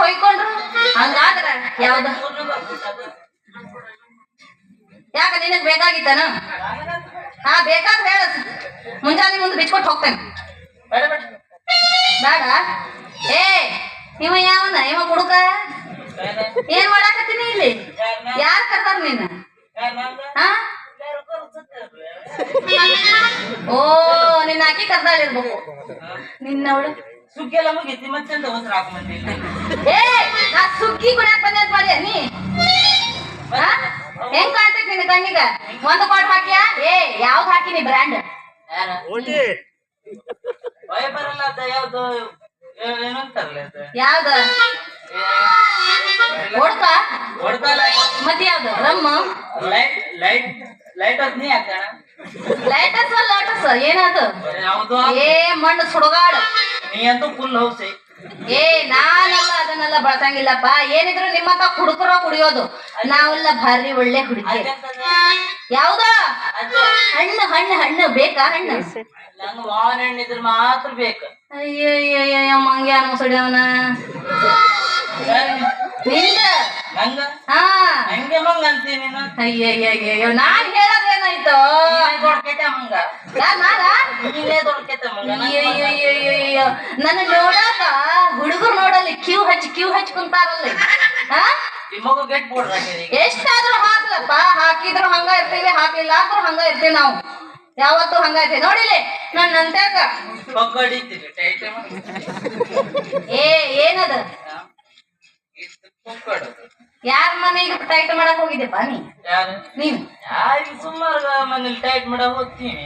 ಹೊಯ್ಕೊಂಡ್ರು ಹಂಗಾದ್ರ ಯಾವ್ದು ಯಾಕ ನಿನಗ್ ಬೇಕಾಗಿತ್ತಾನ? ಹಾ ಬೇಕಾದ್ರೆ ಹೇಳ, ಮುಂಜಾನೆ ಮುಂದೆ ಬಿಚ್ಕೊಟ್ಟು ಹೋಗ್ತೇನೆ. ಬೇಡ. ಏ ಇವ ಯಾವನ ಇವ ಹುಡುಗ ಏನ್ ಮಾಡಾಕತ್ತೀನಿ ಇಲ್ಲಿ? ಯಾರ್ ಕರ್ತಾರ ನೀನ್? ಹಾ ಓ ನಿನ್ನ ಅಕ್ಕಿ ಕರ್ದಾಳಿರ್ಬೇಕು. ನಿನ್ನವಳು ಸುಗ್ಗಿ ಎಲ್ಲ ಮುಗಿತಿ ಮತ್ತೆಂತ ಹೊಸ ಹಾಕೊಂಡ್ಬಂದಿಲ್ಲ. ಏ ನಾ ಸುಗ್ಗಿ ಕುಡಿಯಕ್ ಬಂದೆ ಅಂತ ಮಾಡಿ ನೀ ಹೆಂಗ್ ಕಾಣ್ತೈತಿ ನಿನ್ನ ಕಣ್ಣಿಗ? ಒಂದು ಕೋಟ್ ಹಾಕಿಯಾ? ಏ ಯಾವ್ದು ಹಾಕಿನಿ ಬ್ರ್ಯಾಂಡ್? ಭಯ ಬರಲ್ಲ ಅದ ಯಾವ್ದು ಏನಂತಾರಲ್ಲ ಅದು ಯಾವ್ದು ಹೊಡ್ಕ ಮತ್ತೆ ಯಾವ್ದು ರಮ್ಮ ಲೈಟ್ ಲೈಟ್ ಲೈಟ್ ಅದ್ ನೀ ಹಾಕಣ ಲೈಟಸ್ ಲಾಟಸ್ ಏನದು? ಯಾವ್ದು ಏ ಮಣ್ಣು ಸುಡುಗಾಡು. ನೀ ಅಂತೂ ಫುಲ್ ಹೌಸಿ. ಏ ನಾನೆಲ್ಲ ಅದನ್ನೆಲ್ಲ ಬಳಸಂಗಿಲ್ಲಪ್ಪ. ಏನಿದ್ರು ನಿಮ್ಮಂತ ಹುಡುಕರ ಕುಡಿಯೋದು, ನಾವೆಲ್ಲ ಭಾರಿ ಒಳ್ಳೆ ಹುಡುಗಿ. ಯಾವ್ದ ಹಣ್ಣು ಹಣ್ಣು ಹಣ್ಣು ಬೇಕಾ? ಹಣ್ಣು ನಂಗೆ ಮಾವಿನ ಹಣ್ಣು ಇದ್ರೆ ಮಾತ್ರ ಬೇಕು. ಅಯ್ಯಯ್ಯ ಮಂಗ್ಯಾನ ಮುಸಡಿಯವನ ನಿಂದ ನಂಗ ಹಾ ಹಂಗೆ ಮಂಗ ಅಂತೀನಿ ನೀನು. ಅಯ್ಯಯ್ಯಯ್ಯೋ ನಾನ್ ಹೇಳೋದೇನಾಯ್ತು? ದೊಡ್ಡ ಮಂಗ ನೀನೇ ದೊಡ್ಡ ಮಂಗ. ಅಯ್ಯಯ್ಯಯ್ಯಯ್ಯೋ ನನ್ನ ನೋಡಾಕ ಹುಡುಗರು ನೋಡಲ್ಲಿ ಕ್ಯೂ ಹಚ್ಚಿ ಕುಂತಾರಲ್ಲಿ. ಈ ಮಗು ಗೆಟ್ ಬೋರ್ಡ್ ಎಷ್ಟಾದ್ರೂ ಹಾಕ್ಲಪ್ಪ, ಹಾಕಿದ್ರು ಹಂಗ ಇರ್ತೀವಿ, ಹಾಕ್ಲಿಲ್ಲ ಆದ್ರೂ ಹಂಗ ಇರ್ತೀವಿ. ನಾವು ಯಾವತ್ತೂ ಹಂಗ ಇರ್ತೀವಿ. ನೋಡಿಲಿ ನನ್ನ ಅಂತ್ಯಾಕ ಏ ಏನದ? ಯಾರ ಮನೆಗೆ ಟೈಟ್ ಮಾಡಕ್ ಹೋಗಿದ್ದೆಪ್ಪ ನೀ? ನೀನು ಸುಮಾರು ಮನೇಲಿ ಟೈಟ್ ಮಾಡ ಹೋಗ್ತೀನಿ.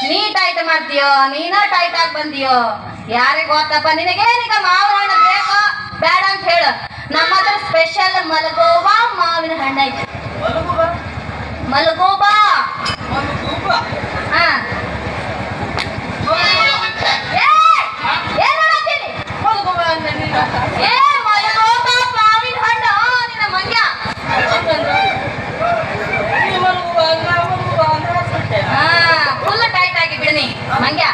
ನೀ ಟೈಟ್ ಮಾಡ್ತೀಯೋ? ನೀನ ಟೈಟ್ ಆಗಿ ಬಂದಿಯೋ? ಯಾರಿಗ ಗೊತ್ತಪ್ಪ. ನಿನಗೇನೀಗ ಮಾವಿನ ಹಣ್ಣು ಬೇಕೋ ಬೇಡ ಅಂತ ಹೇಳು. ನಮ್ಮ ಹತ್ರ ಸ್ಪೆಷಲ್ ಮಲಗೋಬಾ ಮಾವಿನ ಹಣ್ಣು ಐತಿ. ಮಲಗೋಬಾ ಹಾ ಫುಲ್ ಟೈಟ್ ಆಗಿ ಬಿಡ್ನಿ ಮಂಗ್ಯ.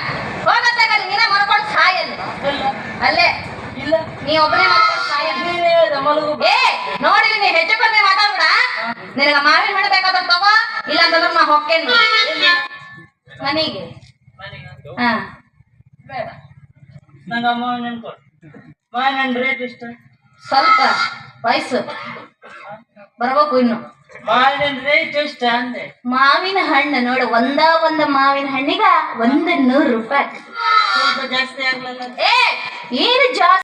ಹೋಗತ್ತಾಗ ನೀನ ಮಲ್ಕೊಂಡು ಸಾಯಲ್ಲಿ ಅಲ್ಲೇ ಇಲ್ಲ, ನೀ ಒಬ್ಬನೇ ಮಲ್ಕೊಂಡು ಸಾಯಲ್ಲಿ. ಏ ನೋಡಿಲಿ ನೀ ಹೆಚ್ಚು ಕಡಿಮೆ ಮಾತಾಡ್ಬಿಡ. ನಿನಗ ಮಾವಿನ ಹಣ್ಣು ಬೇಕಾದ ತಗೋ, ಇಲ್ಲ ಅಂತಂದ್ರೆ ನಾ ಹೊಕ್ಕೇನಿ ಮನೆಗೆ. ಹಾ ಬೇಡ, ನಂಗೆ ಮಾವಿನ ಹಣ್ಣು ಕೊಡು. ಮಾವಿನ ಹಣ್ಣು ರೇಟ್ ಇಷ್ಟ ಸ್ವಲ್ಪ ವಯಸ್ಸು ಬರ್ಬೇಕು ಇನ್ನು. ಮಾವಿನ ಹಣ್ಣು ರೇಟ್ ಇಷ್ಟ ಅಂದೆ. ಮಾವಿನ ಹಣ್ಣು ನೋಡು, ಒಂದ ಮಾವಿನ ಹಣ್ಣಿಗ 100 ರೂಪಾಯಿ. ಸ್ವಲ್ಪ ಜಾಸ್ತಿ ಆಗ್ಲಲ್ಲ? ಏ ಏನು ಜಾಸ್ತಿ